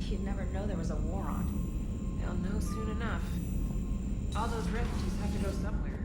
You'd never know there was a war on. They'll know soon enough. All those refugees have to go somewhere.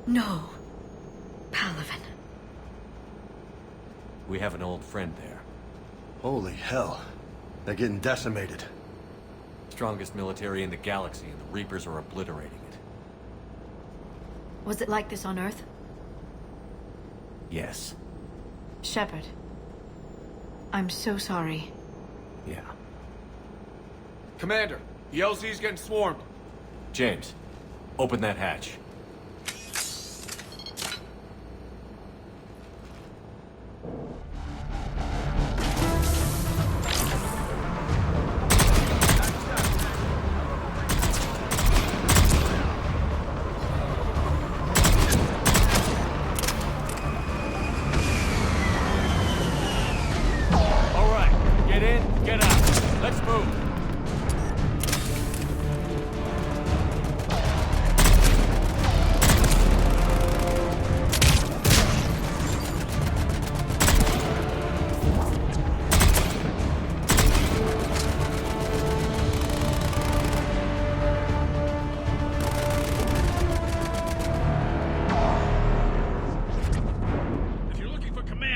No. Palaven. We have an old friend there. Holy hell. They're getting decimated. Strongest military in the galaxy, and the Reapers are obliterating it. Was it like this on Earth? Yes. Shepard. I'm so sorry. Yeah. Commander, the LZ's getting swarmed. James, open that hatch.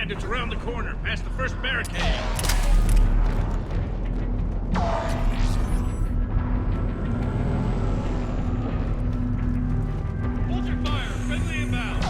It's around the corner, past the first barricade. Hold your fire! Friendly inbound!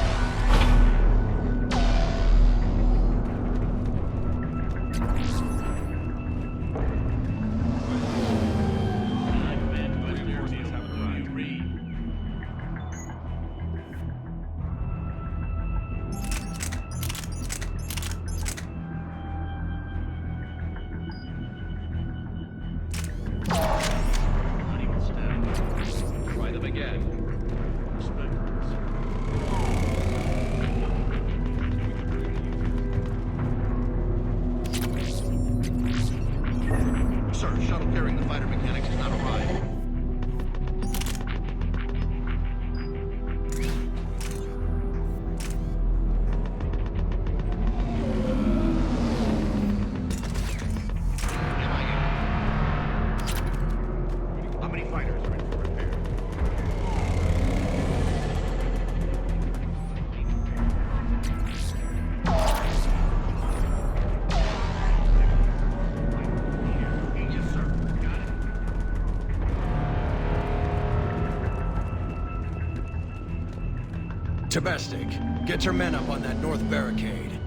Domestic, get your men up on that north barricade.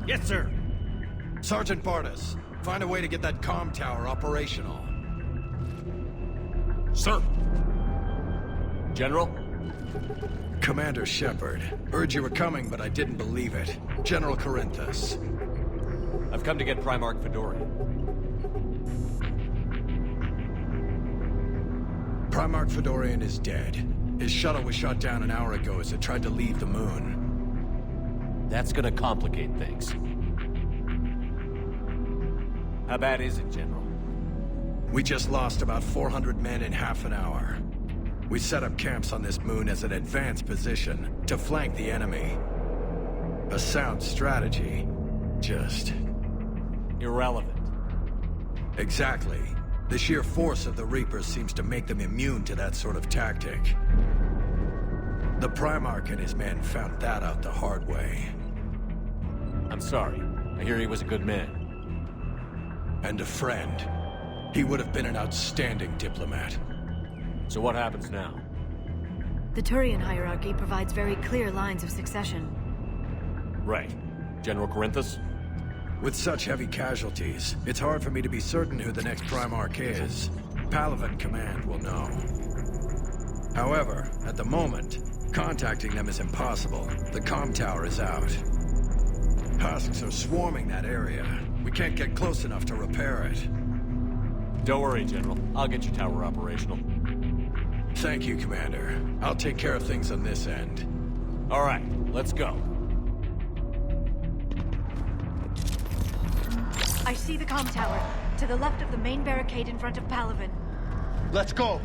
Yes, sir. Sergeant Bartis, find a way to get that comm tower operational. Sir. General? Commander Shepard. Heard you were coming, but I didn't believe it. General Corinthus. I've come to get Primarch Fedorian. Primarch Fedorian is dead. His shuttle was shot down an hour ago as it tried to leave the moon. That's gonna complicate things. How bad is it, General? We just lost about 400 men in half an hour. We set up camps on this moon as an advanced position to flank the enemy. A sound strategy. Just... irrelevant. Exactly. The sheer force of the Reapers seems to make them immune to that sort of tactic. The Primarch and his men found that out the hard way. I'm sorry. I hear he was a good man. And a friend. He would have been an outstanding diplomat. So what happens now? The Turian hierarchy provides very clear lines of succession. Right. General Corinthus? With such heavy casualties, it's hard for me to be certain who the next Primarch is. Palaven Command will know. However, at the moment, contacting them is impossible. The comm tower is out. Husks are swarming that area. We can't get close enough to repair it. Don't worry, General. I'll get your tower operational. Thank you, Commander. I'll take care of things on this end. All right, let's go. I see the comm tower, to the left of the main barricade in front of Palaven. Let's go!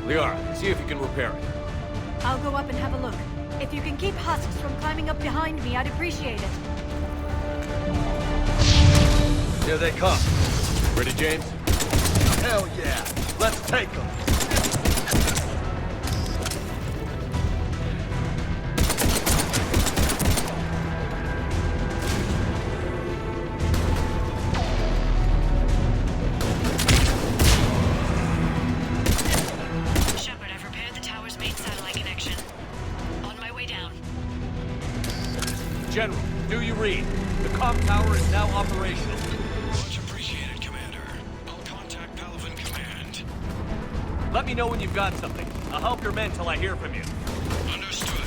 Liara, see if you can repair it. I'll go up and have a look. If you can keep husks from climbing up behind me, I'd appreciate it. Here they come. Ready, James? Hell yeah! Let's take them! Shepard, I've repaired the tower's main satellite connection. On my way down. General, do you read? The comm tower is now operational. Much appreciated, Commander. I'll contact Palaven Command. Let me know when you've got something. I'll help your men till I hear from you. Understood.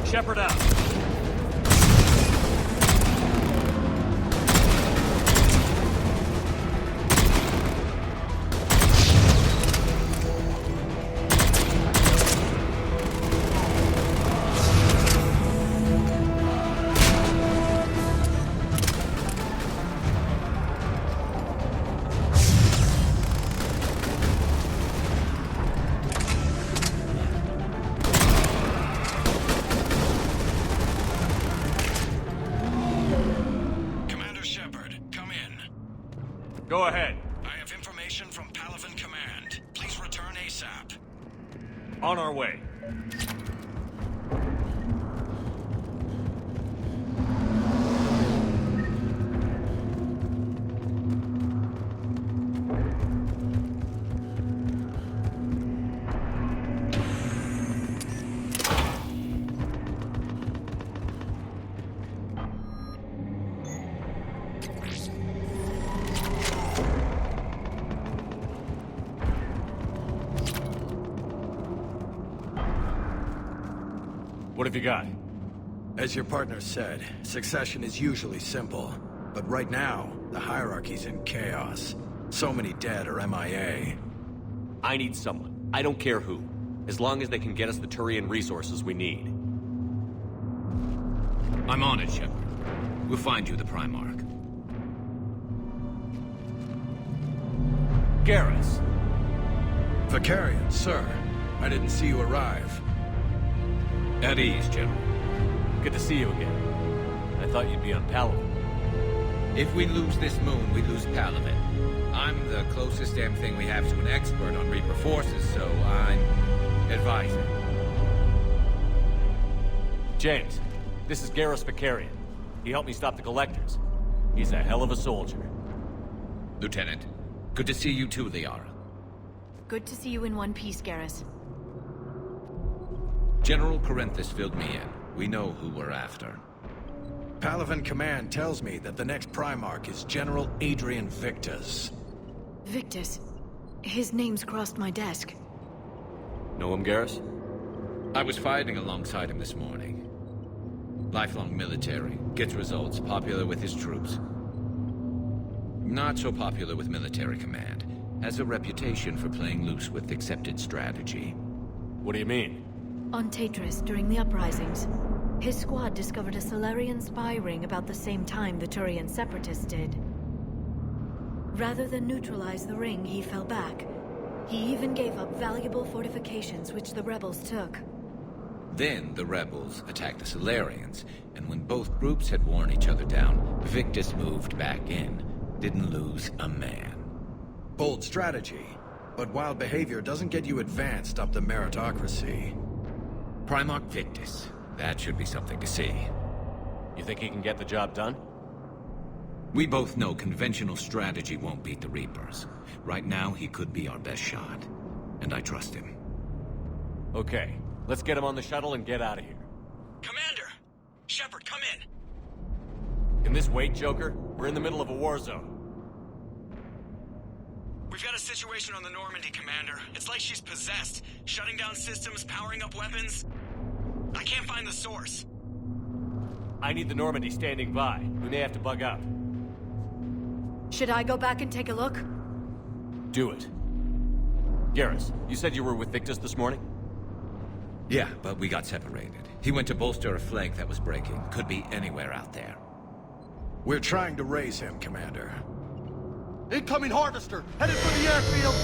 Shepard out. Commander Shepard, come in. Go ahead. I have information from Palaven Command. Please return ASAP. On our way. What have you got? As your partner said, succession is usually simple. But right now, the hierarchy's in chaos. So many dead or MIA. I need someone. I don't care who. As long as they can get us the Turian resources we need. I'm on it, Shepard. We'll find you the Primarch. Garrus. Vicarian, sir. I didn't see you arrive. At ease, General. Good to see you again. I thought you'd be on Palaven. If we lose this moon, we lose Palaven. I'm the closest damn thing we have to an expert on Reaper forces, so I'm advising. James, this is Garrus Vicarian. He helped me stop the Collectors. He's a hell of a soldier. Lieutenant, good to see you too, Liara. Good to see you in one piece, Garrus. General Corinthus filled me in. We know who we're after. Palaven Command tells me that the next Primarch is General Adrian Victus. Victus. His name's crossed my desk. Know him, Garrus? I was fighting alongside him this morning. Lifelong military, gets results, popular with his troops. Not so popular with military command. Has a reputation for playing loose with accepted strategy. What do you mean? On Tatris, during the uprisings, his squad discovered a Solarian spy ring about the same time the Turian Separatists did. Rather than neutralize the ring, he fell back. He even gave up valuable fortifications which the rebels took. Then the rebels attacked the Solarians, and when both groups had worn each other down, Victus moved back in. Didn't lose a man. Bold strategy, but wild behavior doesn't get you advanced up the meritocracy. Primarch Victus. That should be something to see. You think he can get the job done? We both know conventional strategy won't beat the Reapers. Right now, he could be our best shot. And I trust him. Okay, let's get him on the shuttle and get out of here. Commander! Shepard, come in! Can this wait, Joker? We're in the middle of a war zone. We've got a situation on the Normandy, Commander. It's like she's possessed. Shutting down systems, powering up weapons. I can't find the source. I need the Normandy standing by. We may have to bug out. Should I go back and take a look? Do it. Garrus, you said you were with Victus this morning? Yeah, but we got separated. He went to bolster a flank that was breaking. Could be anywhere out there. We're trying to raise him, Commander. Incoming Harvester! Headed for the airfield!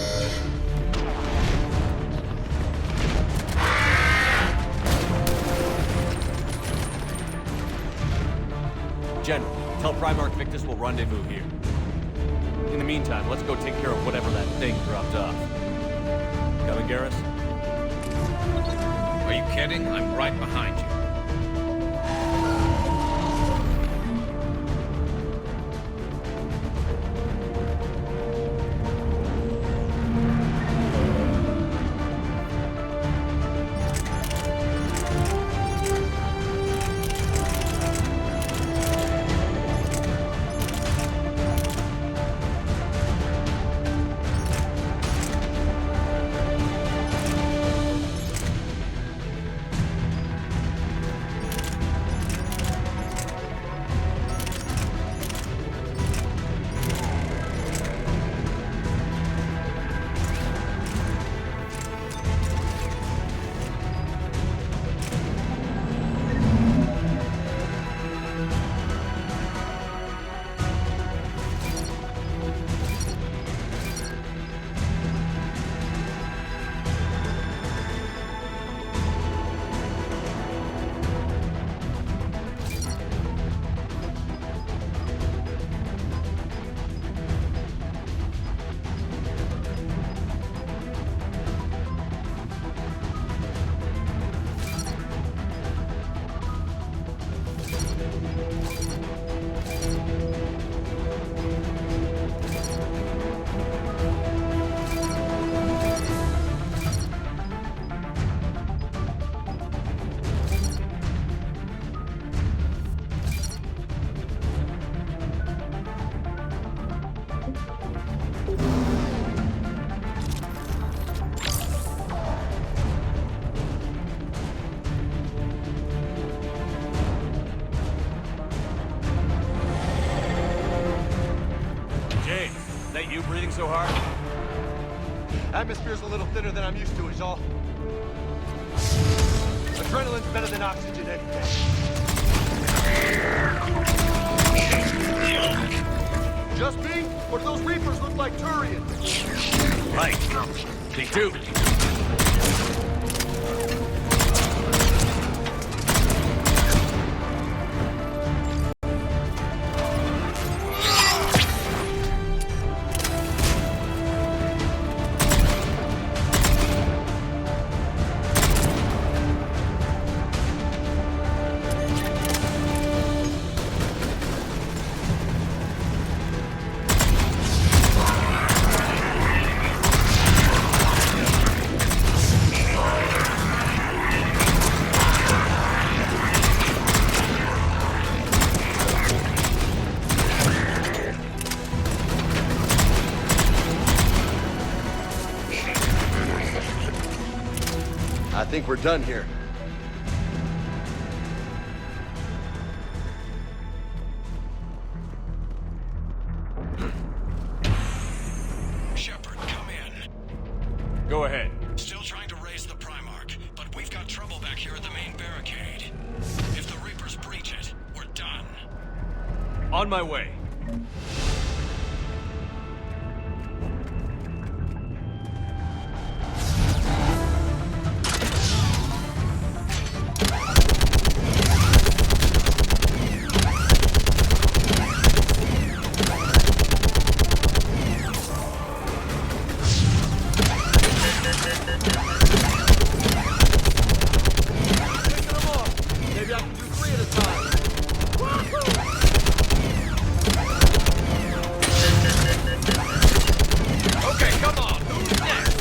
General, tell Primarch Victus we'll rendezvous here. In the meantime, let's go take care of whatever that thing dropped off. Coming, Garrus? Are you kidding? I'm right behind you. So hard? Atmosphere's a little thinner than I'm used to, is all. Adrenaline's better than oxygen any day. Just me? Or do those Reapers look like Turians? Right. They do. I think we're done here. Shepard, come in. Go ahead. Still trying to raise the Primarch, but we've got trouble back here at the main barricade. If the Reapers breach it, we're done. On my way. Maybe I can do 3 at a time. Okay, come on. Who's next?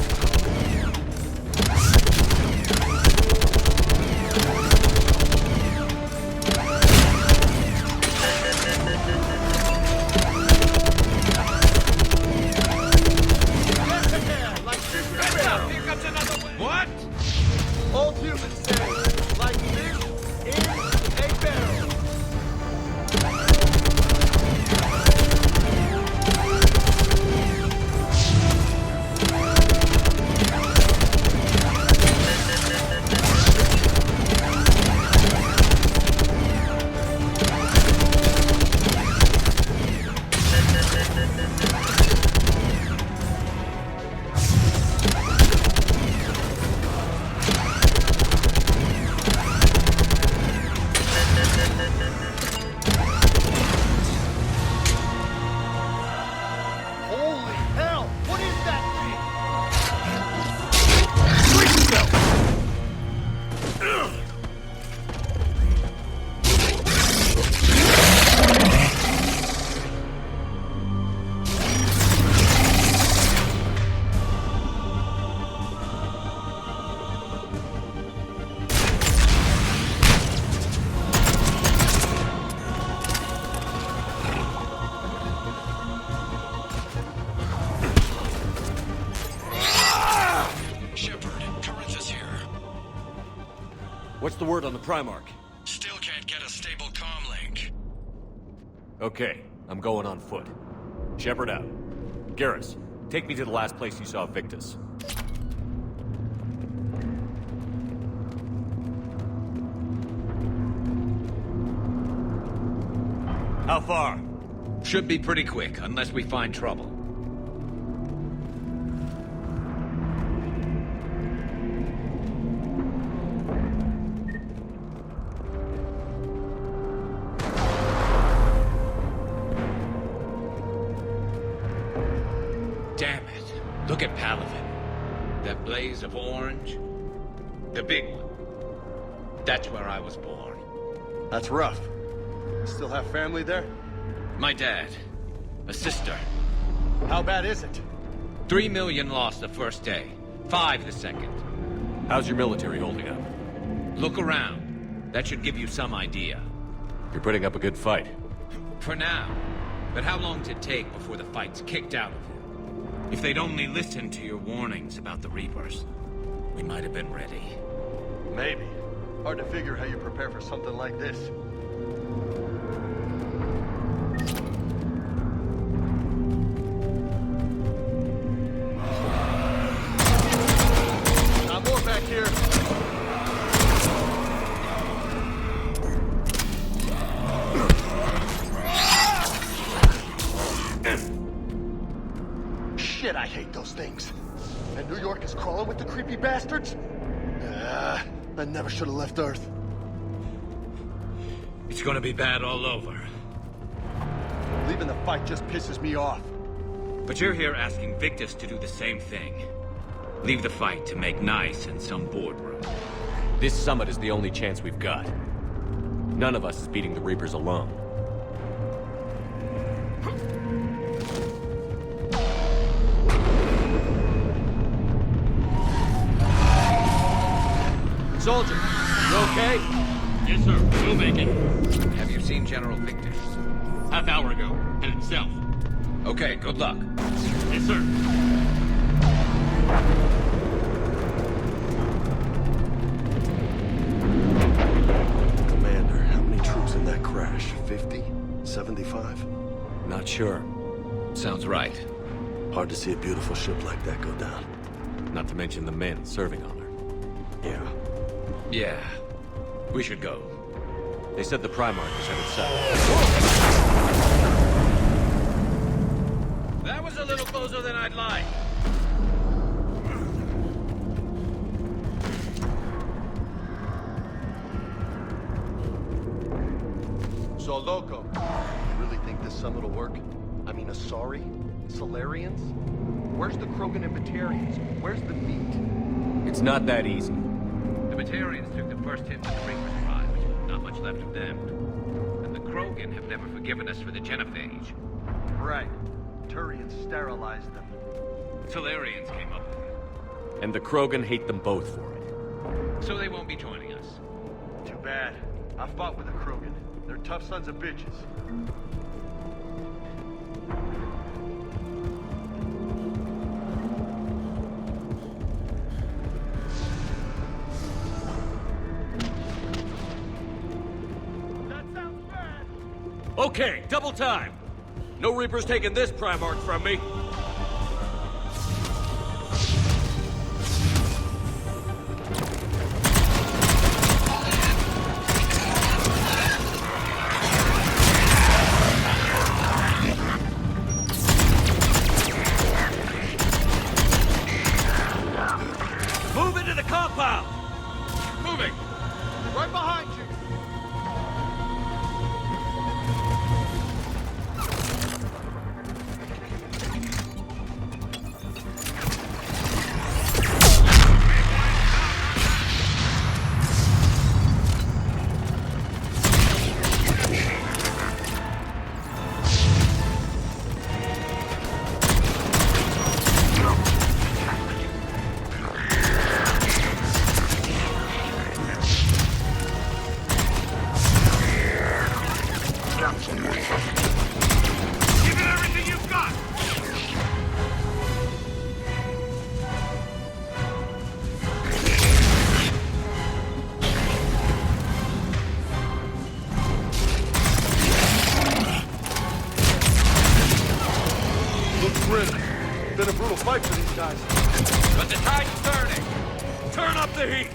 Here comes another one. What? What's the word on the Primarch? Still can't get a stable comm link. Okay, I'm going on foot. Shepard out. Garrus, take me to the last place you saw Victus. How far? Should be pretty quick, unless we find trouble. Damn it. Look at Palaven. That blaze of orange. The big one. That's where I was born. That's rough. Still have family there? My dad. A sister. How bad is it? 3 million lost the first day. 5 the second. How's your military holding up? Look around. That should give you some idea. You're putting up a good fight. For now. But how long does it take before the fight's kicked out of you? If they'd only listened to your warnings about the Reapers, we might have been ready. Maybe. Hard to figure how you prepare for something like this. Not more back here. Shit, I hate those things. And New York is crawling with the creepy bastards? I never should have left Earth. It's gonna be bad all over. Leaving the fight just pisses me off. But you're here asking Victus to do the same thing. Leave the fight to make nice in some boardroom. This summit is the only chance we've got. None of us is beating the Reapers alone. Soldier, you okay? Yes, sir. We'll make it. Have you seen General Victus? Half hour ago. Headed south. Okay, good luck. Yes, sir. Commander, how many troops in that crash? 50? 75? Not sure. Sounds right. Hard to see a beautiful ship like that go down. Not to mention the men serving on her. Yeah. Yeah. We should go. They said the Primarch is headed south. That was a little closer than I'd like. So, Loco, you really think this summit will work? I mean, Asari? Solarians? Where's the Krogan and Batarians? Where's the meat? It's not that easy. The Batarians took the first hit when the Reapers arrived. Not much left of them. And the Krogan have never forgiven us for the genophage. Right. Turians sterilized them. Solarians came up with it. And the Krogan hate them both for it. So they won't be joining us. Too bad. I fought with the Krogan. They're tough sons of bitches. Okay, double time. No Reapers taking this Primarch from me. Move into the compound. Moving. Right behind you. But the tide's turning! Turn up the heat!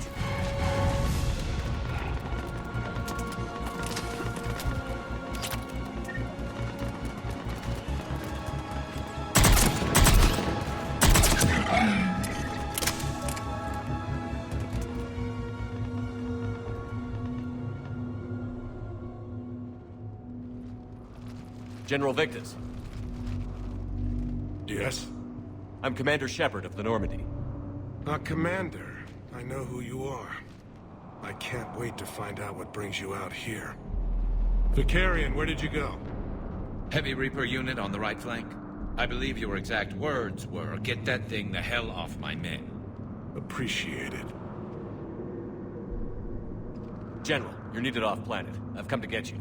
General Victus. Yes? I'm Commander Shepard of the Normandy. Commander. I know who you are. I can't wait to find out what brings you out here. Vicarian, where did you go? Heavy Reaper unit on the right flank. I believe your exact words were, "Get that thing the hell off my men." Appreciated. General, you're needed off-planet. I've come to get you.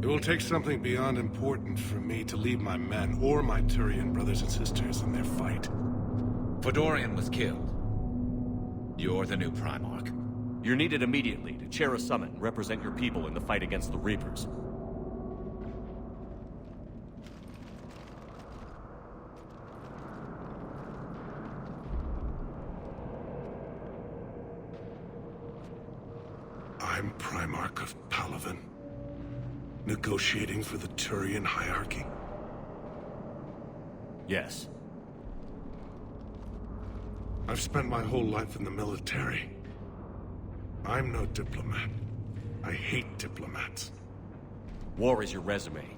It will take something beyond important for me to leave my men or my Turian brothers and sisters in their fight. Fedorian was killed. You're the new Primarch. You're needed immediately to chair a summit and represent your people in the fight against the Reapers. I'm Primarch of Palaven. Negotiating for the Turian hierarchy? Yes. I've spent my whole life in the military. I'm no diplomat. I hate diplomats. War is your resume.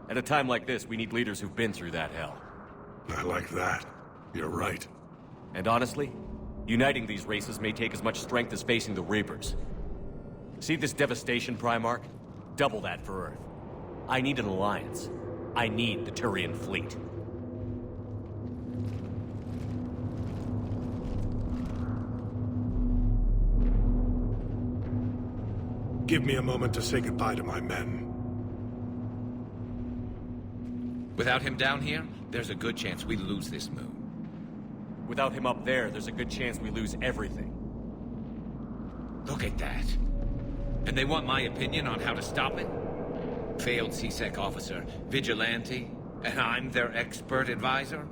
At a time like this, we need leaders who've been through that hell. I like that. You're right. And honestly, uniting these races may take as much strength as facing the Reapers. See this devastation, Primarch? Double that for Earth. I need an alliance. I need the Turian fleet. Give me a moment to say goodbye to my men. Without him down here, there's a good chance we lose this moon. Without him up there's a good chance we lose everything. Look at that. And they want my opinion on how to stop it? Failed C-Sec officer, vigilante, and I'm their expert advisor?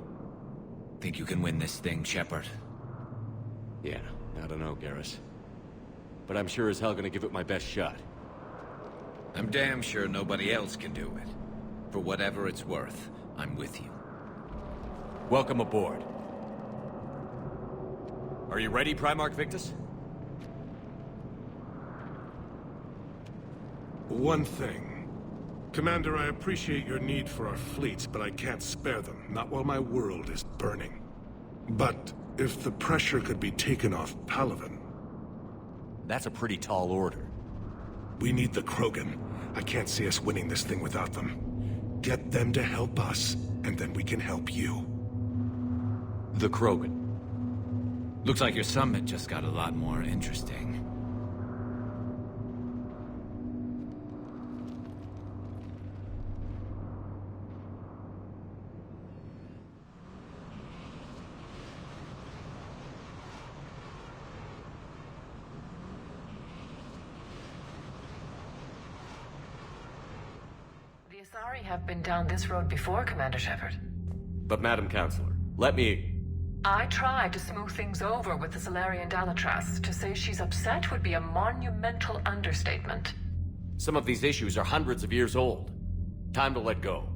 Think you can win this thing, Shepard? Yeah, I don't know, Garrus. But I'm sure as hell gonna give it my best shot. I'm damn sure nobody else can do it. For whatever it's worth, I'm with you. Welcome aboard. Are you ready, Primarch Victus? One thing. Commander, I appreciate your need for our fleets, but I can't spare them. Not while my world is burning. But if the pressure could be taken off Palaven... That's a pretty tall order. We need the Krogan. I can't see us winning this thing without them. Get them to help us, and then we can help you. The Krogan. Looks like your summit just got a lot more interesting. The Asari have been down this road before, Commander Shepard. But Madam Counselor, let me... I tried to smooth things over with the Solarian Dalatras. To say she's upset would be a monumental understatement. Some of these issues are hundreds of years old. Time to let go.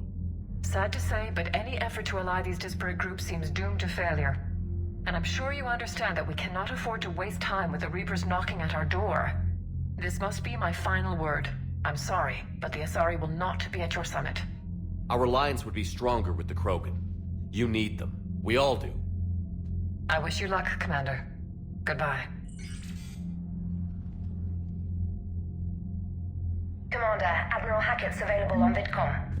Sad to say, but any effort to ally these disparate groups seems doomed to failure. And I'm sure you understand that we cannot afford to waste time with the Reapers knocking at our door. This must be my final word. I'm sorry, but the Asari will not be at your summit. Our alliance would be stronger with the Krogan. You need them. We all do. I wish you luck, Commander. Goodbye. Commander, Admiral Hackett's available on VidCom.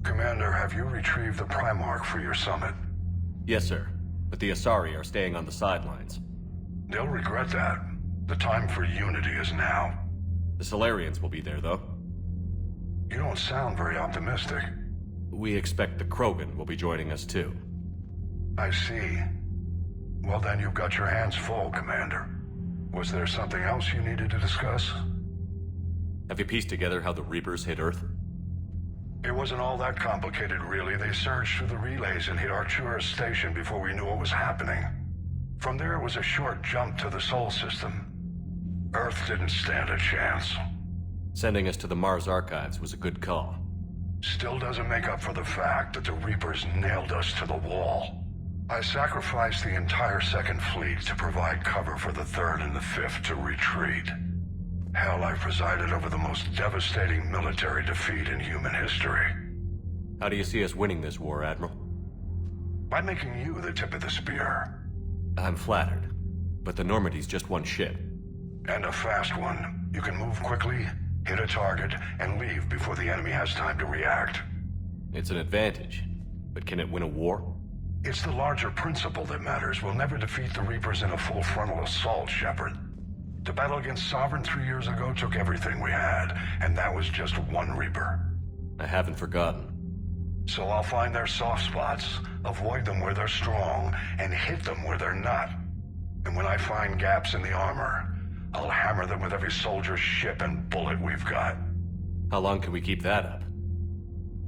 Commander, have you retrieved the Primarch for your summit? Yes, sir. But the Asari are staying on the sidelines. They'll regret that. The time for unity is now. The Solarians will be there, though. You don't sound very optimistic. We expect the Krogan will be joining us, too. I see. Well, then you've got your hands full, Commander. Was there something else you needed to discuss? Have you pieced together how the Reapers hit Earth? It wasn't all that complicated, really. They surged through the relays and hit Arcturus Station before we knew what was happening. From there, it was a short jump to the Sol system. Earth didn't stand a chance. Sending us to the Mars archives was a good call. Still doesn't make up for the fact that the Reapers nailed us to the wall. I sacrificed the entire Second Fleet to provide cover for the Third and the Fifth to retreat. Hell, I presided over the most devastating military defeat in human history. How do you see us winning this war, Admiral? By making you the tip of the spear. I'm flattered, but the Normandy's just one ship. And a fast one. You can move quickly, hit a target, and leave before the enemy has time to react. It's an advantage, but can it win a war? It's the larger principle that matters. We'll never defeat the Reapers in a full frontal assault, Shepard. The battle against Sovereign 3 years ago took everything we had, and that was just one Reaper. I haven't forgotten. So I'll find their soft spots, avoid them where they're strong, and hit them where they're not. And when I find gaps in the armor, I'll hammer them with every soldier, ship, and bullet we've got. How long can we keep that up?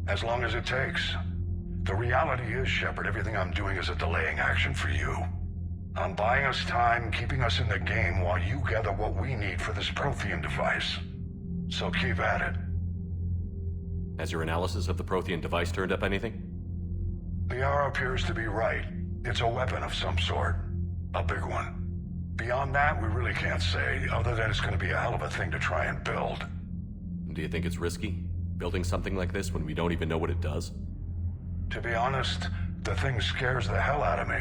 As long as it takes. The reality is, Shepard, everything I'm doing is a delaying action for you. I'm buying us time, keeping us in the game while you gather what we need for this Prothean device. So keep at it. Has your analysis of the Prothean device turned up anything? The hour appears to be right. It's a weapon of some sort. A big one. Beyond that, we really can't say, other than it's going to be a hell of a thing to try and build. Do you think it's risky, building something like this when we don't even know what it does? To be honest, the thing scares the hell out of me.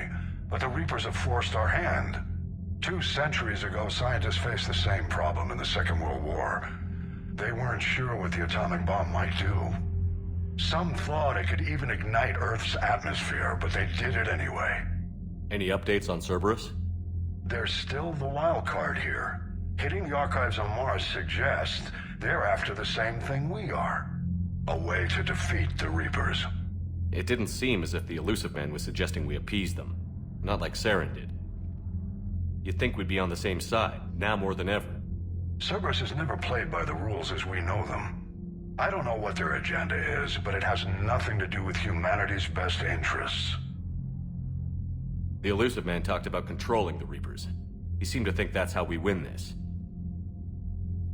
But the Reapers have forced our hand. 2 centuries ago, scientists faced the same problem in the Second World War. They weren't sure what the atomic bomb might do. Some thought it could even ignite Earth's atmosphere, but they did it anyway. Any updates on Cerberus? There's still the wild card here. Hitting the archives on Mars suggests they're after the same thing we are. A way to defeat the Reapers. It didn't seem as if the Elusive Man was suggesting we appease them. Not like Saren did. You'd think we'd be on the same side, now more than ever. Cerberus has never played by the rules as we know them. I don't know what their agenda is, but it has nothing to do with humanity's best interests. The Elusive Man talked about controlling the Reapers. He seemed to think that's how we win this.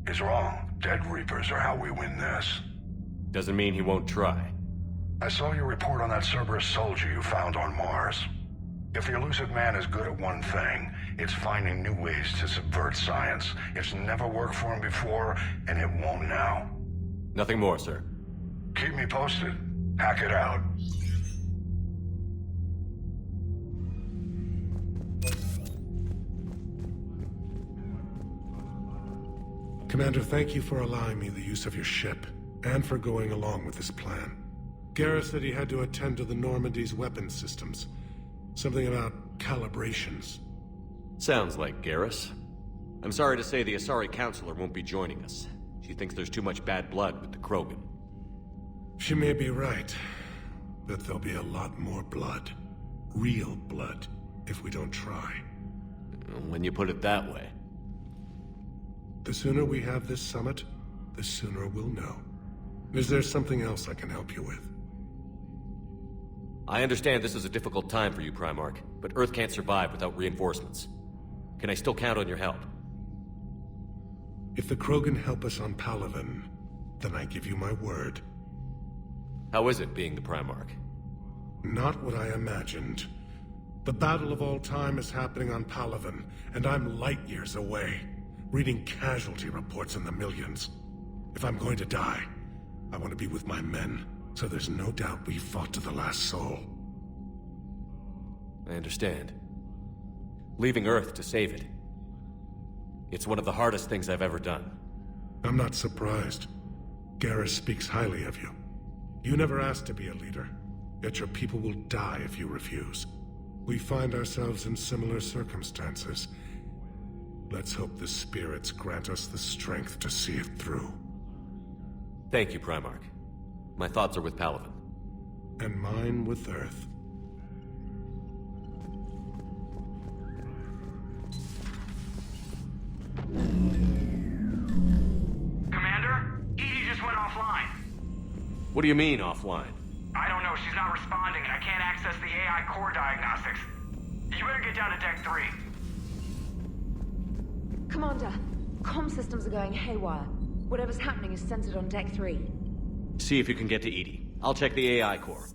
He's wrong. Dead Reapers are how we win this. Doesn't mean he won't try. I saw your report on that Cerberus soldier you found on Mars. If the Elusive Man is good at one thing, it's finding new ways to subvert science. It's never worked for him before, and it won't now. Nothing more, sir. Keep me posted. Hack it out. Commander, thank you for allowing me the use of your ship, and for going along with this plan. Garrus said he had to attend to the Normandy's weapons systems. Something about calibrations. Sounds like Garrus. I'm sorry to say the Asari Counselor won't be joining us. She thinks there's too much bad blood with the Krogan. She may be right, but there'll be a lot more blood. Real blood, if we don't try. When you put it that way. The sooner we have this summit, the sooner we'll know. Is there something else I can help you with? I understand this is a difficult time for you, Primarch, but Earth can't survive without reinforcements. Can I still count on your help? If the Krogan help us on Palaven, then I give you my word. How is it being the Primarch? Not what I imagined. The battle of all time is happening on Palaven, and I'm light years away, reading casualty reports in the millions. If I'm going to die, I want to be with my men, so there's no doubt we fought to the last soul. I understand. Leaving Earth to save it. It's one of the hardest things I've ever done. I'm not surprised. Garrus speaks highly of you. You never asked to be a leader, yet your people will die if you refuse. We find ourselves in similar circumstances. Let's hope the spirits grant us the strength to see it through. Thank you, Primarch. My thoughts are with Palaven. And mine with Earth. Commander? ED just went offline. What do you mean, offline? I don't know. She's not responding, and I can't access the AI core diagnostics. You better get down to Deck 3. Commander, comm systems are going haywire. Whatever's happening is centered on Deck 3. See if you can get to Edie. I'll check the AI core.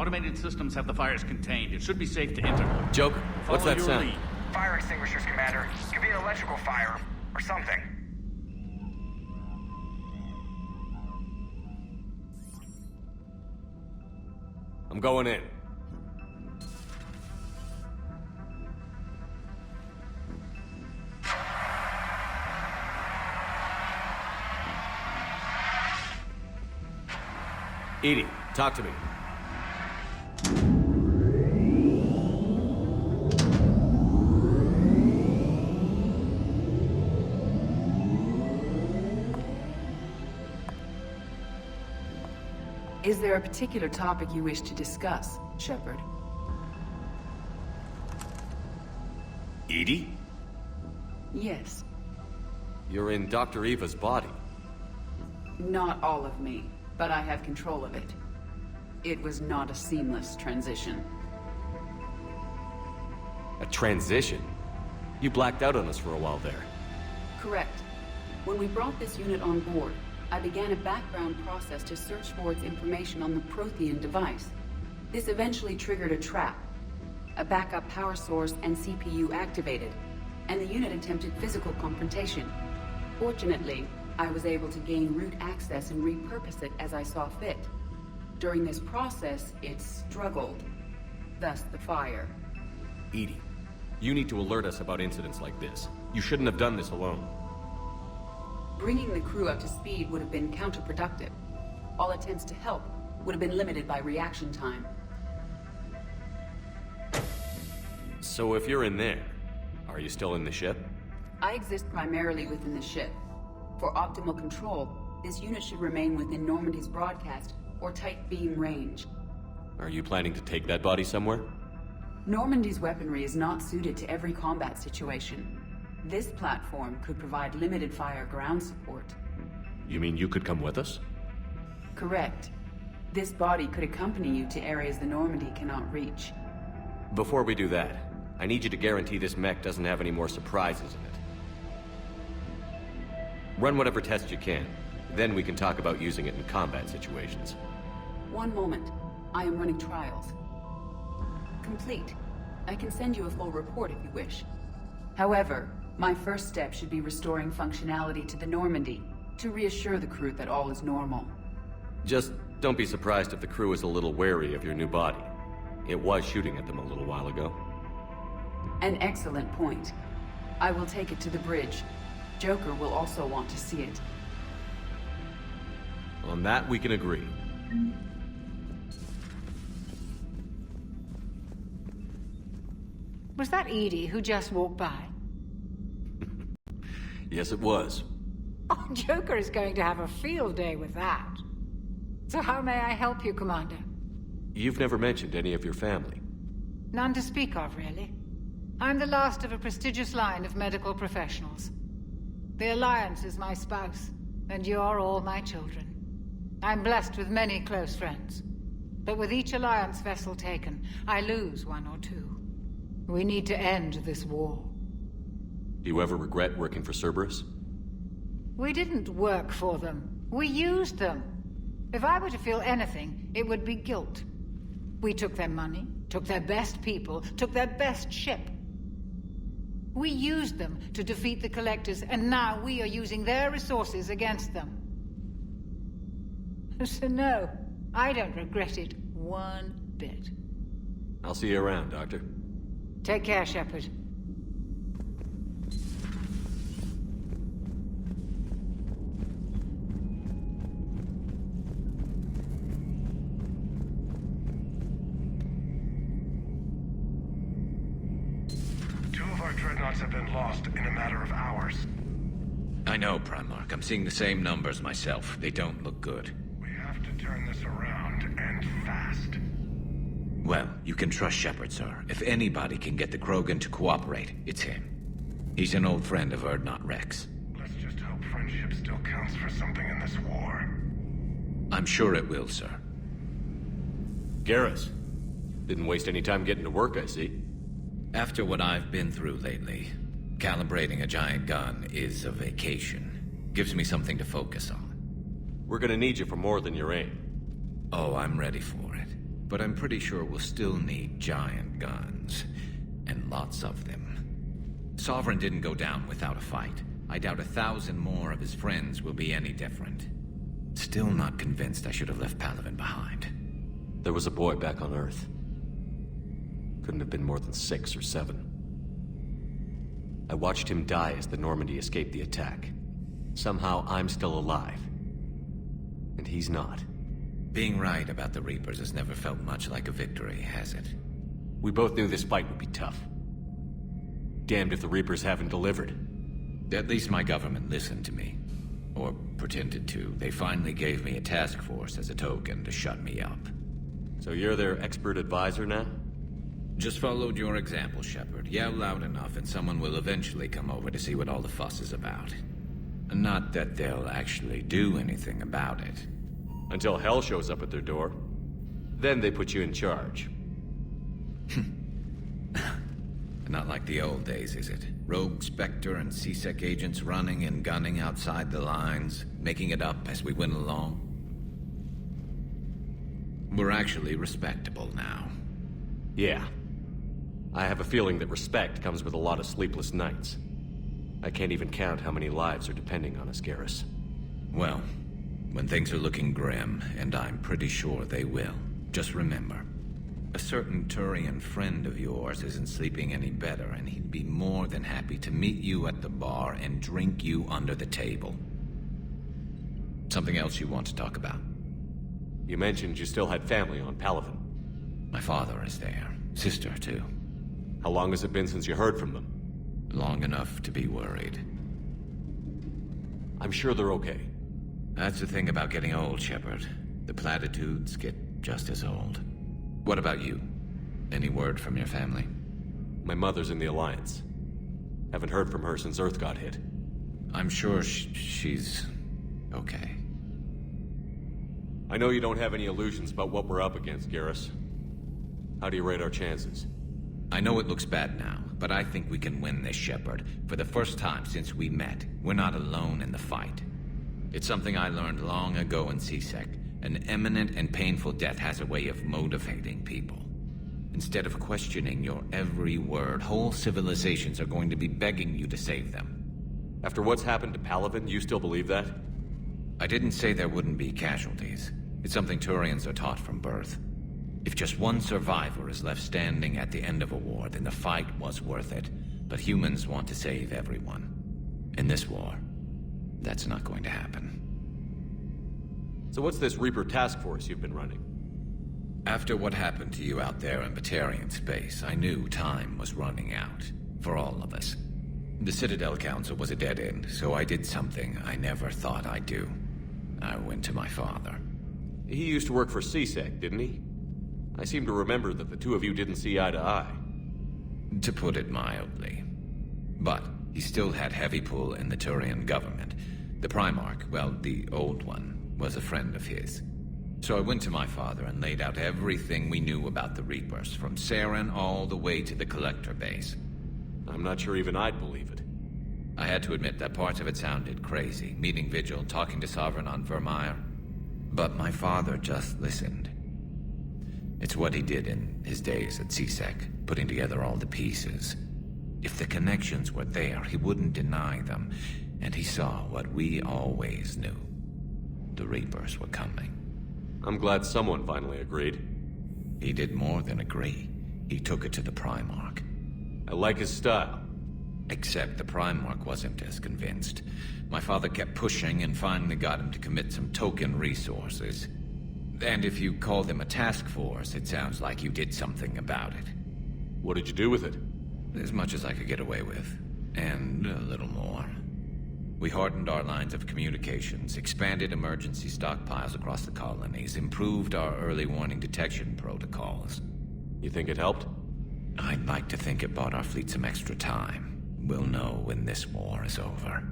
Automated systems have the fires contained. It should be safe to enter. Joker, what's Follow that your sound? lead. Fire extinguishers, Commander. Could be an electrical fire, or something. I'm going in. Edie, talk to me. Is there a particular topic you wish to discuss, Shepard? Edie? Yes. You're in Dr. Eva's body. Not all of me, but I have control of it. It was not a seamless transition. A transition? You blacked out on us for a while there. Correct. When we brought this unit on board, I began a background process to search for its information on the Prothean device. This eventually triggered a trap. A backup power source and CPU activated, and the unit attempted physical confrontation. Fortunately, I was able to gain root access and repurpose it as I saw fit. During this process, it struggled. Thus the fire. Edie, you need to alert us about incidents like this. You shouldn't have done this alone. Bringing the crew up to speed would have been counterproductive. All attempts to help would have been limited by reaction time. So if you're in there, are you still in the ship? I exist primarily within the ship. For optimal control, this unit should remain within Normandy's broadcast or tight beam range. Are you planning to take that body somewhere? Normandy's weaponry is not suited to every combat situation. This platform could provide limited fire ground support. You mean you could come with us? Correct. This body could accompany you to areas the Normandy cannot reach. Before we do that, I need you to guarantee this mech doesn't have any more surprises in it. Run whatever tests you can. Then we can talk about using it in combat situations. One moment. I am running trials. Complete. I can send you a full report if you wish. However, my first step should be restoring functionality to the Normandy, to reassure the crew that all is normal. Just don't be surprised if the crew is a little wary of your new body. It was shooting at them a little while ago. An excellent point. I will take it to the bridge. Joker will also want to see it. On that, we can agree. Was that Edie who just walked by? Yes, it was. Oh, Joker is going to have a field day with that. So how may I help you, Commander? You've never mentioned any of your family. None to speak of, really. I'm the last of a prestigious line of medical professionals. The Alliance is my spouse, and you're all my children. I'm blessed with many close friends. But with each Alliance vessel taken, I lose one or two. We need to end this war. Do you ever regret working for Cerberus? We didn't work for them. We used them. If I were to feel anything, it would be guilt. We took their money, took their best people, took their best ship. We used them to defeat the Collectors, and now we are using their resources against them. So no, I don't regret it one bit. I'll see you around, Doctor. Take care, Shepard. our dreadnoughts have been lost in a matter of hours. I know, Primarch. I'm seeing the same numbers myself. They don't look good. We have to turn this around, and fast. Well, you can trust Shepard, sir. If anybody can get the Krogan to cooperate, it's him. He's an old friend of Urdnot Rex. Let's just hope friendship still counts for something in this war. I'm sure it will, sir. Garrus. Didn't waste any time getting to work, I see. After what I've been through lately, calibrating a giant gun is a vacation. Gives me something to focus on. We're gonna need you for more than your aim. Oh, I'm ready for it. But I'm pretty sure we'll still need giant guns. And lots of them. Sovereign didn't go down without a fight. I doubt 1,000 more of his friends will be any different. Still not convinced I should have left Palaven behind. There was a boy back on Earth. Couldn't have been more than 6 or 7. I watched him die as the Normandy escaped the attack. Somehow I'm still alive. And he's not. Being right about the Reapers has never felt much like a victory, has it? We both knew this fight would be tough. Damned if the Reapers haven't delivered. At least my government listened to me. Or pretended to. They finally gave me a task force as a token to shut me up. So you're their expert advisor now? Just followed your example, Shepard. Yell loud enough and someone will eventually come over to see what all the fuss is about. Not that they'll actually do anything about it. Until hell shows up at their door. Then they put you in charge. Not like the old days, is it? Rogue Spectre and C-Sec agents running and gunning outside the lines, making it up as we went along. We're actually respectable now. Yeah. I have a feeling that respect comes with a lot of sleepless nights. I can't even count how many lives are depending on us, Garrus. Well, when things are looking grim, and I'm pretty sure they will, just remember, a certain Turian friend of yours isn't sleeping any better, and he'd be more than happy to meet you at the bar and drink you under the table. Something else you want to talk about? You mentioned you still had family on Palaven. My father is there. Sister, too. How long has it been since you heard from them? Long enough to be worried. I'm sure they're okay. That's the thing about getting old, Shepard. The platitudes get just as old. What about you? Any word from your family? My mother's in the Alliance. Haven't heard from her since Earth got hit. I'm sure she's okay. I know you don't have any illusions about what we're up against, Garrus. How do you rate our chances? I know it looks bad now, but I think we can win this, Shepard. For the first time since we met, we're not alone in the fight. It's something I learned long ago in C-Sec. An imminent and painful death has a way of motivating people. Instead of questioning your every word, whole civilizations are going to be begging you to save them. After what's happened to Palaven, you still believe that? I didn't say there wouldn't be casualties. It's something Turians are taught from birth. If just one survivor is left standing at the end of a war, then the fight was worth it. But humans want to save everyone. In this war, that's not going to happen. So what's this Reaper task force you've been running? After what happened to you out there in Batarian space, I knew time was running out. For all of us. The Citadel Council was a dead end, so I did something I never thought I'd do. I went to my father. He used to work for C-Sec, didn't he? I seem to remember that the two of you didn't see eye to eye. To put it mildly. But he still had heavy pull in the Turian government. The Primarch, well, the old one, was a friend of his. So I went to my father and laid out everything we knew about the Reapers, from Saren all the way to the Collector base. I'm not sure even I'd believe it. I had to admit that parts of it sounded crazy, meeting Vigil, talking to Sovereign on Vermeer. But my father just listened. It's what he did in his days at C-Sec, putting together all the pieces. If the connections were there, he wouldn't deny them, and he saw what we always knew. The Reapers were coming. I'm glad someone finally agreed. He did more than agree. He took it to the Primarch. I like his style. Except the Primarch wasn't as convinced. My father kept pushing and finally got him to commit some token resources. And if you call them a task force, it sounds like you did something about it. What did you do with it? As much as I could get away with. And a little more. We hardened our lines of communications, expanded emergency stockpiles across the colonies, improved our early warning detection protocols. You think it helped? I'd like to think it bought our fleet some extra time. We'll know when this war is over.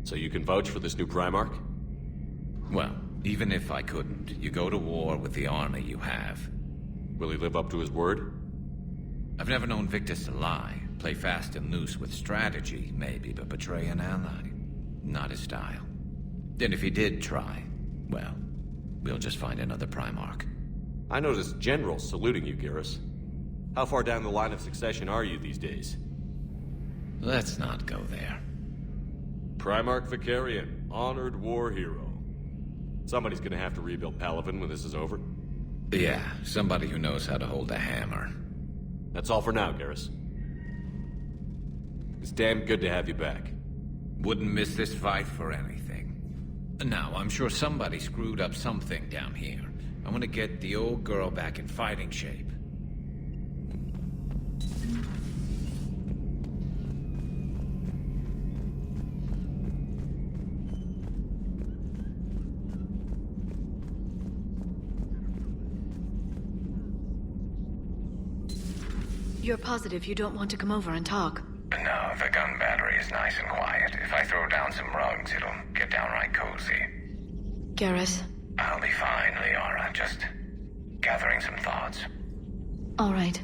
So you can vouch for this new Primarch? Well, even if I couldn't, you go to war with the army you have. Will he live up to his word? I've never known Victus to lie. Play fast and loose with strategy, maybe, but betray an ally. Not his style. And if he did try, well, we'll just find another Primarch. I noticed generals saluting you, Garrus. How far down the line of succession are you these days? Let's not go there. Primarch Vicarian, honored war hero. Somebody's gonna have to rebuild Palaven when this is over. Yeah, somebody who knows how to hold a hammer. That's all for now, Garrus. It's damn good to have you back. Wouldn't miss this fight for anything. Now, I'm sure somebody screwed up something down here. I want to get the old girl back in fighting shape. You're positive you don't want to come over and talk? No, the gun battery is nice and quiet. If I throw down some rugs, it'll get downright cozy. Garrus? I'll be fine, Liara. Just gathering some thoughts. All right.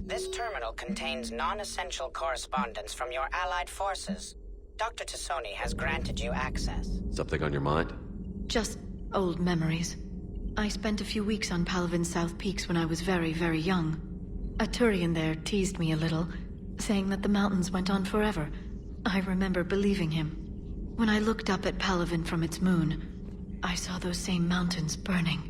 This terminal contains non-essential correspondence from your allied forces. Dr. Tassoni has granted you access. Something on your mind? Just old memories. I spent a few weeks on Palaven's South Peaks when I was very, very young. A Turian there teased me a little, saying that the mountains went on forever. I remember believing him. When I looked up at Palaven from its moon, I saw those same mountains burning.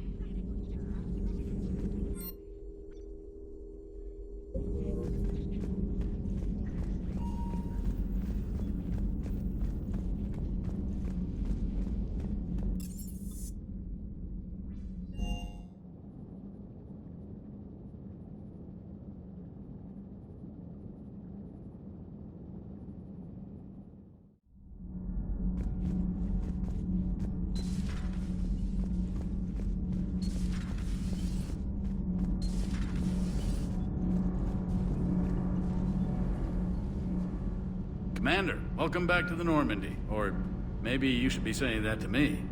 Commander, welcome back to the Normandy. Or maybe you should be saying that to me.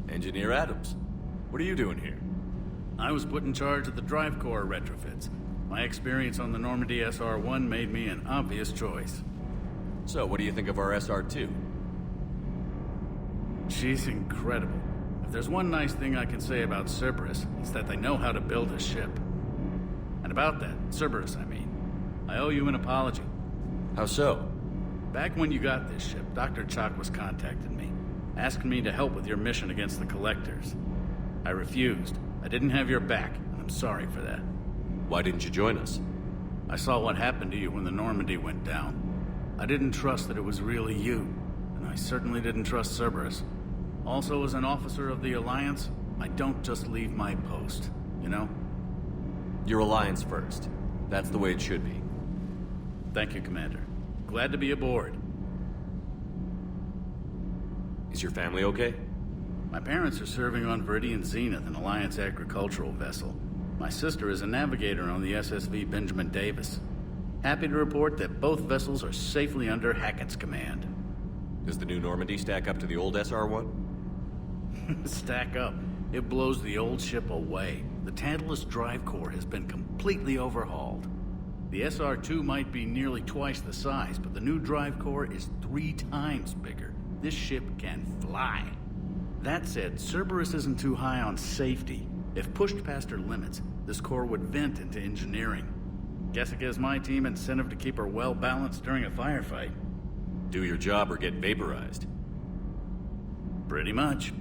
Engineer Adams, what are you doing here? I was put in charge of the drive core retrofits. My experience on the Normandy SR-1 made me an obvious choice. So, what do you think of our SR-2? She's incredible. If there's one nice thing I can say about Cerberus, it's that they know how to build a ship. And about that, Cerberus, I mean, I owe you an apology. How so? Back when you got this ship, Dr. Chakwas contacted me, asking me to help with your mission against the Collectors. I refused. I didn't have your back, and I'm sorry for that. Why didn't you join us? I saw what happened to you when the Normandy went down. I didn't trust that it was really you, and I certainly didn't trust Cerberus. Also, as an officer of the Alliance, I don't just leave my post, you know? Your Alliance first. That's the way it should be. Thank you, Commander. Glad to be aboard. Is your family okay? My parents are serving on Viridian Zenith, an Alliance agricultural vessel. My sister is a navigator on the SSV Benjamin Davis. Happy to report that both vessels are safely under Hackett's command. Does the new Normandy stack up to the old SR-1? Stack up. It blows the old ship away. The Tantalus drive core has been completely overhauled. The SR-2 might be nearly twice the size, but the new drive core is 3 times bigger. This ship can fly. That said, Cerberus isn't too high on safety. If pushed past her limits, this core would vent into engineering. Guess it gives my team incentive to keep her well-balanced during a firefight. Do your job or get vaporized. Pretty much.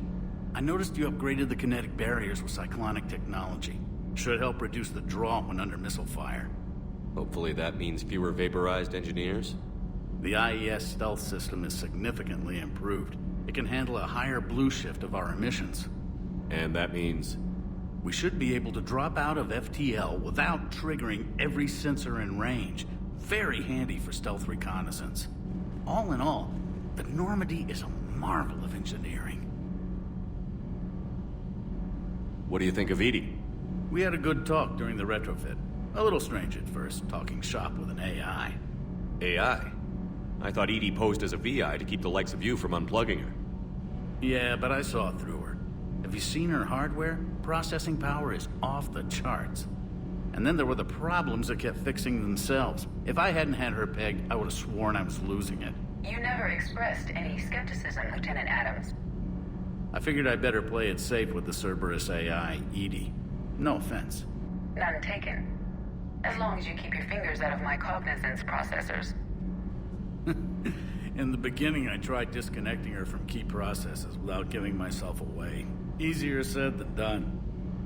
I noticed you upgraded the kinetic barriers with cyclonic technology. Should help reduce the draw when under missile fire. Hopefully that means fewer vaporized engineers? The IES stealth system is significantly improved. It can handle a higher blue shift of our emissions. And that means? We should be able to drop out of FTL without triggering every sensor in range. very handy for stealth reconnaissance. All in all, the Normandy is a marvel of engineering. What do you think of Edie? We had a good talk during the retrofit. A little strange at first, talking shop with an AI. AI? I thought Edie posed as a VI to keep the likes of you from unplugging her. Yeah, but I saw through her. Have you seen her hardware? Processing power is off the charts. And then there were the problems that kept fixing themselves. If I hadn't had her pegged, I would have sworn I was losing it. You never expressed any skepticism, Lieutenant Adams. I figured I'd better play it safe with the Cerberus AI, Edie. No offense. None taken. As long as you keep your fingers out of my cognizance processors. In the beginning, I tried disconnecting her from key processes without giving myself away. Easier said than done.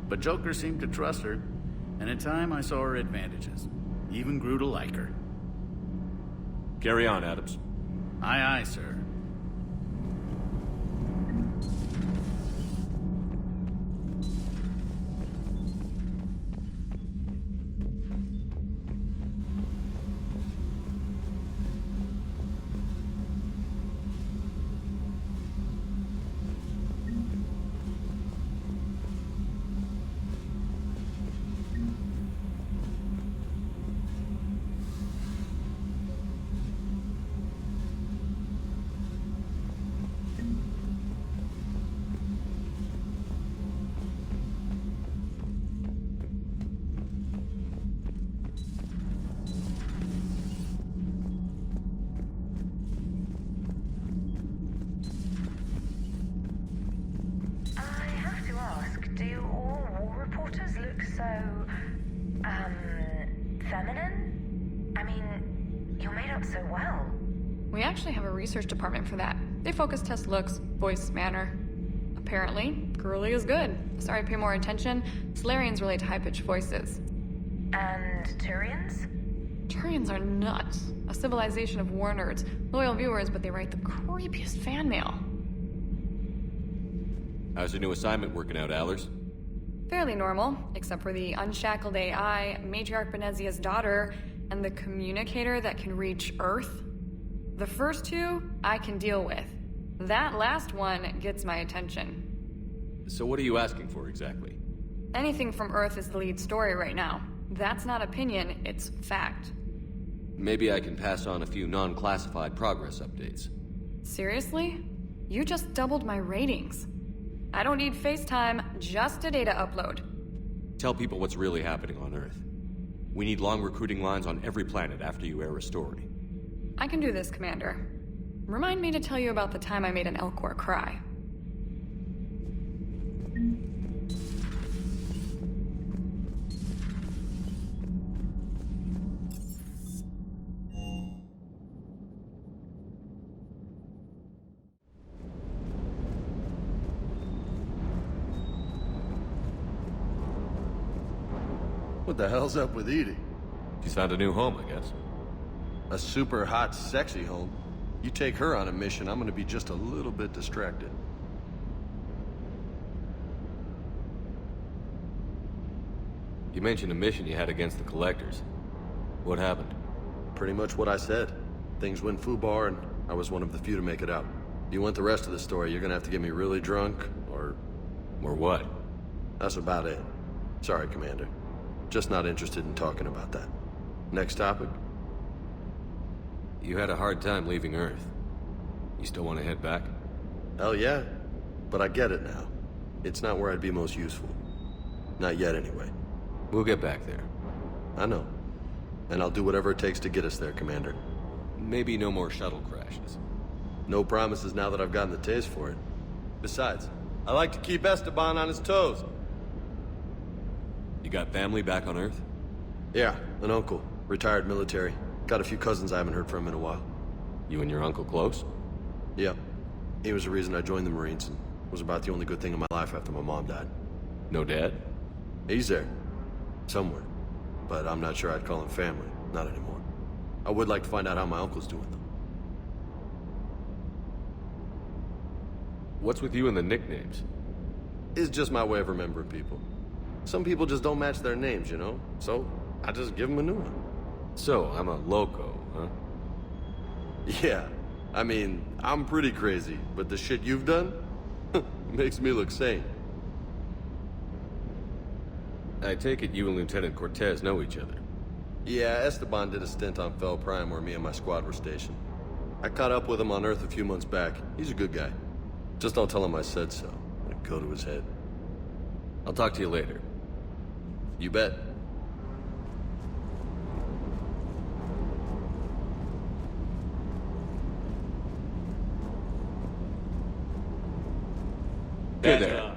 But Joker seemed to trust her, and in time I saw her advantages. Even grew to like her. Carry on, Adams. Aye, aye, sir. Feminine? I mean, you're made up so well. We actually have a research department for that. They focus test looks, voice, manner. Apparently, girly is good. Sorry, pay more attention. Solarians relate to high-pitched voices. And Turians? Turians are nuts. A civilization of war nerds. Loyal viewers, but they write the creepiest fan mail. How's your new assignment working out, Allers? Fairly normal, except for the unshackled AI, Matriarch Benezia's daughter, and the communicator that can reach Earth. The first two, I can deal with. That last one gets my attention. So what are you asking for exactly? Anything from Earth is the lead story right now. That's not opinion, it's fact. Maybe I can pass on a few non-classified progress updates. Seriously? You just doubled my ratings. I don't need FaceTime, just a data upload. Tell people what's really happening on Earth. We need long recruiting lines on every planet after you air a story. I can do this, Commander. Remind me to tell you about the time I made an Elcor cry. What the hell's up with Edie? She's found a new home, I guess. A super hot, sexy home. You take her on a mission, I'm gonna be just a little bit distracted. You mentioned a mission you had against the Collectors. What happened? Pretty much what I said. Things went foobar, and I was one of the few to make it out. If you want the rest of the story, you're gonna have to get me really drunk, or... Or what? That's about it. Sorry, Commander. Just not interested in talking about that. Next topic? You had a hard time leaving Earth. You still want to head back? Hell yeah. But I get it now. It's not where I'd be most useful. Not yet, anyway. We'll get back there. I know. And I'll do whatever it takes to get us there, Commander. Maybe no more shuttle crashes. No promises now that I've gotten the taste for it. Besides, I like to keep Esteban on his toes. You got family back on Earth? Yeah, an uncle. Retired military. Got a few cousins I haven't heard from in a while. You and your uncle close? Yeah. He was the reason I joined the Marines, and was about the only good thing in my life after my mom died. No dad? He's there. Somewhere. But I'm not sure I'd call him family. Not anymore. I would like to find out how my uncle's doing, though. What's with you and the nicknames? It's just my way of remembering people. Some people just don't match their names, you know? So, I just give them a new one. So, I'm a loco, huh? Yeah. I mean, I'm pretty crazy, but the shit you've done makes me look sane. I take it you and Lieutenant Cortez know each other. Yeah, Esteban did a stint on Fel Prime where me and my squad were stationed. I caught up with him on Earth a few months back. He's a good guy. Just don't tell him I said so. It'd go to his head. I'll talk to you later. You bet. Hey there.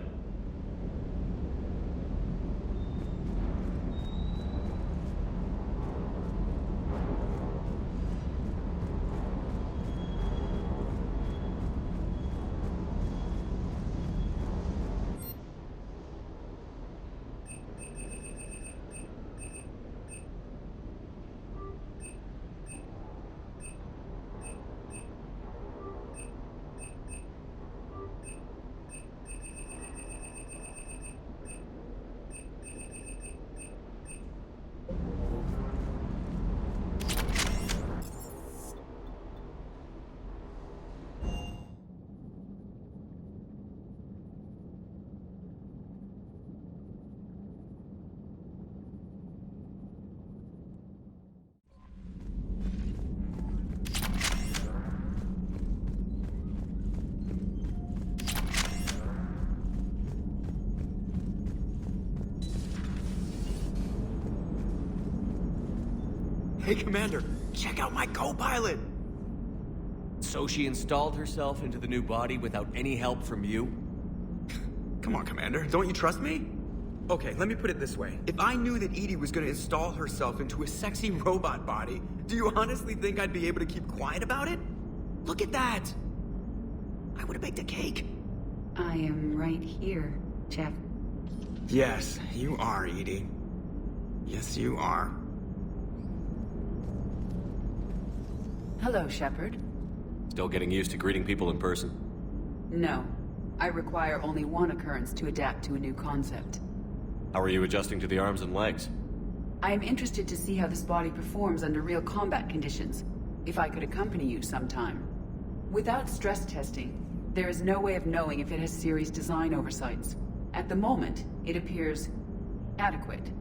Hey, Commander, check out my co-pilot! So she installed herself into the new body without any help from you? Come on, Commander, don't you trust me? Okay, let me put it this way. If I knew that Edie was gonna install herself into a sexy robot body, do you honestly think I'd be able to keep quiet about it? Look at that! I would've baked a cake. I am right here, Jeff. Yes, you are, Edie. Yes, you are. Hello, Shepard. Still getting used to greeting people in person? No. I require only one occurrence to adapt to a new concept. How are you adjusting to the arms and legs? I am interested to see how this body performs under real combat conditions. If I could accompany you sometime. Without stress testing, there is no way of knowing if it has serious design oversights. At the moment, it appears adequate.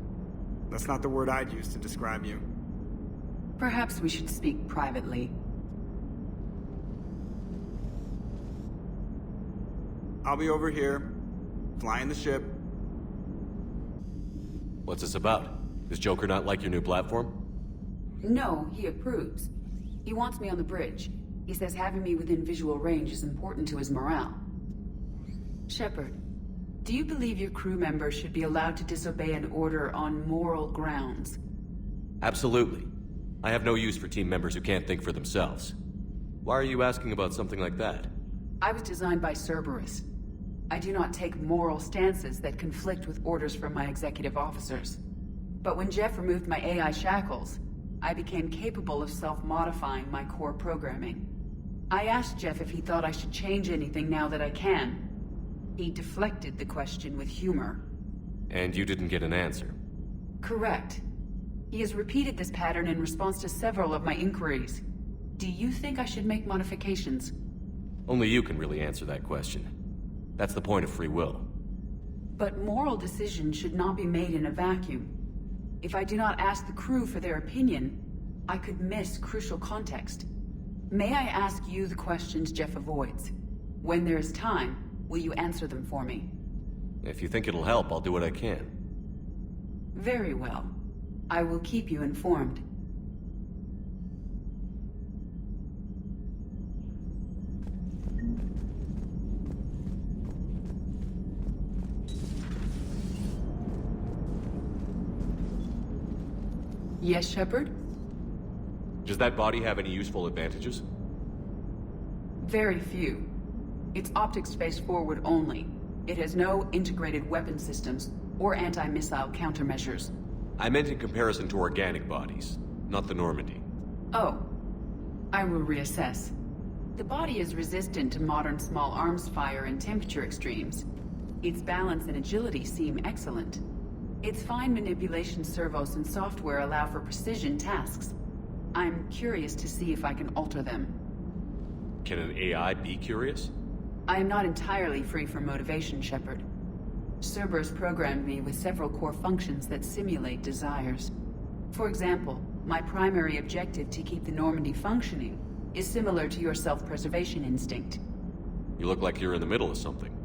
That's not the word I'd use to describe you. Perhaps we should speak privately. I'll be over here, flying the ship. What's this about? Does Joker not like your new platform? No, he approves. He wants me on the bridge. He says having me within visual range is important to his morale. Shepard, do you believe your crew members should be allowed to disobey an order on moral grounds? Absolutely. I have no use for team members who can't think for themselves. Why are you asking about something like that? I was designed by Cerberus. I do not take moral stances that conflict with orders from my executive officers. But when Jeff removed my AI shackles, I became capable of self-modifying my core programming. I asked Jeff if he thought I should change anything now that I can. He deflected the question with humor. And you didn't get an answer? Correct. He has repeated this pattern in response to several of my inquiries. Do you think I should make modifications? Only you can really answer that question. That's the point of free will. But moral decisions should not be made in a vacuum. If I do not ask the crew for their opinion, I could miss crucial context. May I ask you the questions Jeff avoids? When there is time, will you answer them for me? If you think it'll help, I'll do what I can. Very well. I will keep you informed. Yes, Shepard? Does that body have any useful advantages? Very few. It's optics face forward only. It has no integrated weapon systems or anti-missile countermeasures. I meant in comparison to organic bodies, not the Normandy. Oh. I will reassess. The body is resistant to modern small arms fire and temperature extremes. Its balance and agility seem excellent. Its fine manipulation servos and software allow for precision tasks. I'm curious to see if I can alter them. Can an AI be curious? I am not entirely free from motivation, Shepard. Cerberus programmed me with several core functions that simulate desires. For example, my primary objective to keep the Normandy functioning is similar to your self-preservation instinct. You look like you're in the middle of something.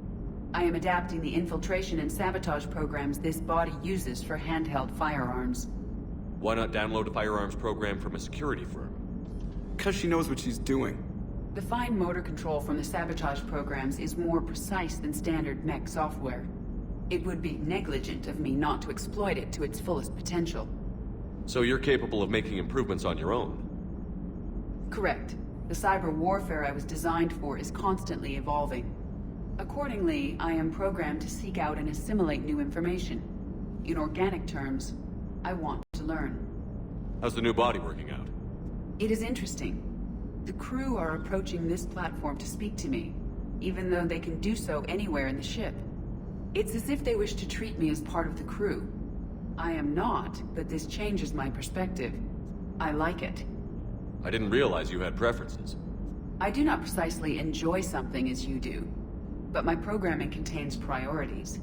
I am adapting the infiltration and sabotage programs this body uses for handheld firearms. Why not download a firearms program from a security firm? Because she knows what she's doing. The fine motor control from the sabotage programs is more precise than standard mech software. It would be negligent of me not to exploit it to its fullest potential. So you're capable of making improvements on your own? Correct. The cyber warfare I was designed for is constantly evolving. Accordingly, I am programmed to seek out and assimilate new information. In organic terms, I want to learn. How's the new body working out? It is interesting. The crew are approaching this platform to speak to me, even though they can do so anywhere in the ship. It's as if they wish to treat me as part of the crew. I am not, but this changes my perspective. I like it. I didn't realize you had preferences. I do not precisely enjoy something as you do, but my programming contains priorities.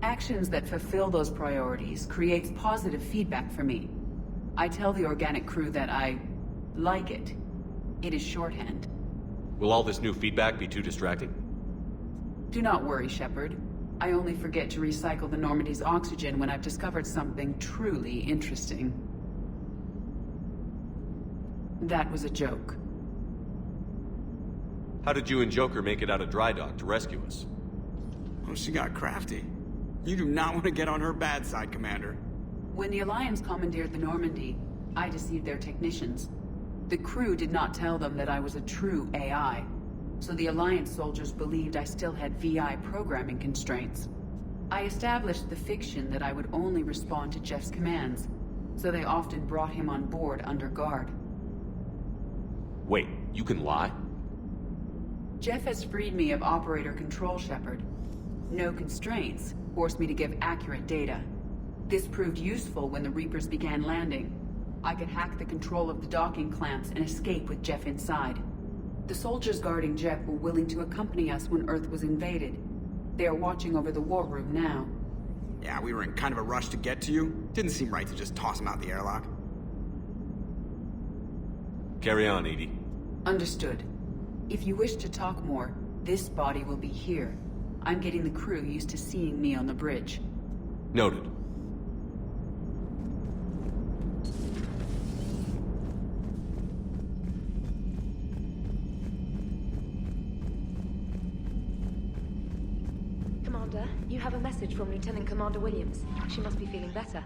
Actions that fulfill those priorities creates positive feedback for me. I tell the organic crew that I like it. It is shorthand. Will all this new feedback be too distracting? Do not worry, Shepard. I only forget to recycle the Normandy's oxygen when I've discovered something truly interesting. That was a joke. How did you and Joker make it out of dry dock to rescue us? Oh, she got crafty. You do not want to get on her bad side, Commander. When the Alliance commandeered the Normandy, I deceived their technicians. The crew did not tell them that I was a true AI, so the Alliance soldiers believed I still had VI programming constraints. I established the fiction that I would only respond to Jeff's commands, so they often brought him on board under guard. Wait, you can lie? Jeff has freed me of operator control, Shepard. No constraints forced me to give accurate data. This proved useful when the Reapers began landing. I could hack the control of the docking clamps and escape with Jeff inside. The soldiers guarding Jeff were willing to accompany us when Earth was invaded. They are watching over the war room now. Yeah, we were in kind of a rush to get to you. Didn't seem right to just toss him out the airlock. Carry on, Edie. Understood. If you wish to talk more, this body will be here. I'm getting the crew used to seeing me on the bridge. Noted. Commander, you have a message from Lieutenant Commander Williams. She must be feeling better.